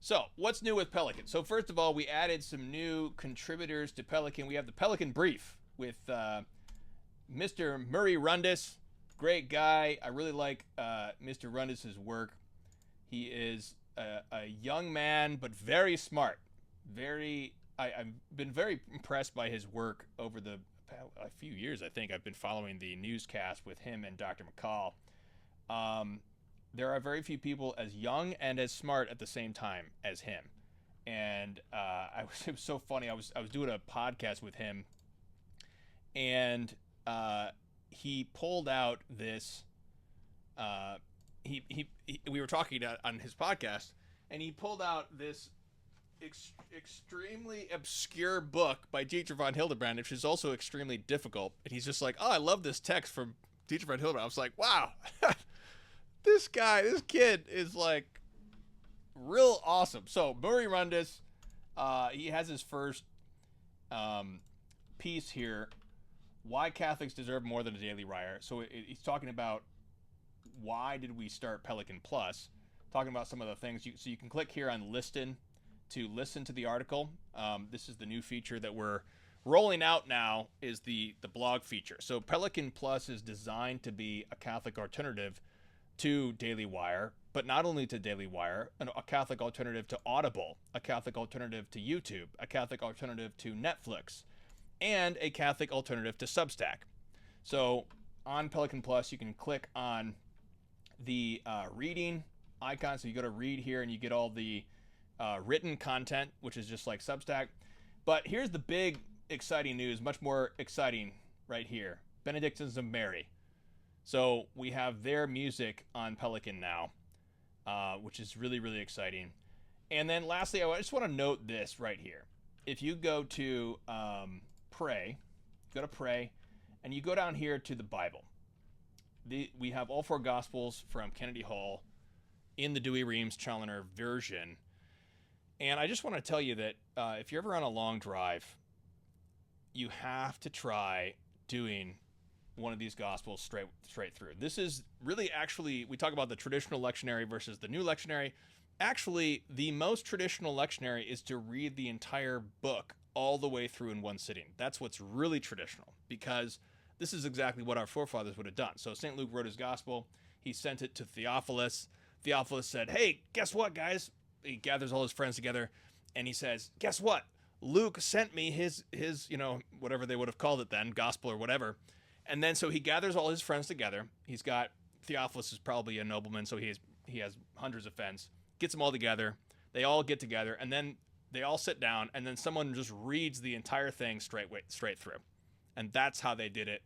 So, what's new with Pelican? So, first of all, we added some new contributors to Pelican. We have the Pelican Brief with Mr. Murray Rundis. Great guy. I really like Mr. Rundis' work. He is a young man, but very smart. I've been very impressed by his work over a few years. I think I've been following the newscast with him and Dr. McCall. Um, there are very few people as young and as smart at the same time as him. And it was so funny. I was doing a podcast with him, and he pulled out this. We were talking on his podcast, and he pulled out this extremely obscure book by Dietrich von Hildebrand, which is also extremely difficult. And he's just like, "Oh, I love this text from Dietrich von Hildebrand." I was like, "Wow, this kid is like real awesome." So Murray Rundis, he has his first piece here: "Why Catholics Deserve More Than a Daily Wire." So he's talking about why did we start Pelican Plus, talking about some of the things. So you can click here on Listen to listen to the article. This is the new feature that we're rolling out now, is the blog feature. So Pelican Plus is designed to be a Catholic alternative to Daily Wire, but not only to Daily Wire, a Catholic alternative to Audible, a Catholic alternative to YouTube, a Catholic alternative to Netflix, and a Catholic alternative to Substack. So on Pelican Plus, you can click on the reading icon. So you go to read here and you get all the written content, which is just like Substack. But here's the big exciting news, much more exciting right here: Benedictines of Mary. So we have their music on Pelican now, which is really, really exciting. And then lastly, I just want to note this right here. If you go to Pray, and you go down here to the Bible, we have all four Gospels from Kennedy Hall in the Dewey Reams Challoner version. And I just want to tell you that if you're ever on a long drive, you have to try doing one of these Gospels straight through. This is really, actually, we talk about the traditional lectionary versus the new lectionary. Actually, the most traditional lectionary is to read the entire book all the way through in one sitting. That's what's really traditional, because this is exactly what our forefathers would have done. So St. Luke wrote his Gospel. He sent it to Theophilus. Theophilus said, "Hey, guess what, guys?" He gathers all his friends together, and he says, "Guess what? Luke sent me his whatever they would have called it then, gospel or whatever." And then so he gathers all his friends together. He's got, Theophilus is probably a nobleman, so he has hundreds of friends. Gets them all together. They all get together, and then they all sit down, and then someone just reads the entire thing straight through. And that's how they did it,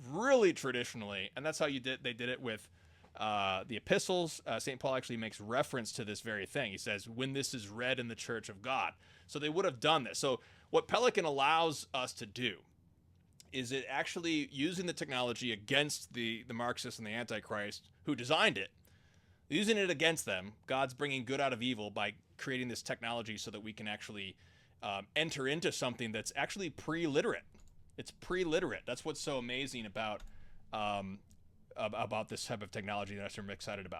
really traditionally. And that's how they did it with the epistles. St. Paul actually makes reference to this very thing. He says, "When this is read in the church of God." So they would have done this. So what Pelican allows us to do is it actually using the technology against the Marxists and the Antichrist who designed it, using it against them. God's bringing good out of evil by creating this technology so that we can actually enter into something that's actually pre-literate. It's pre-literate. That's what's so amazing about this type of technology that I'm excited about.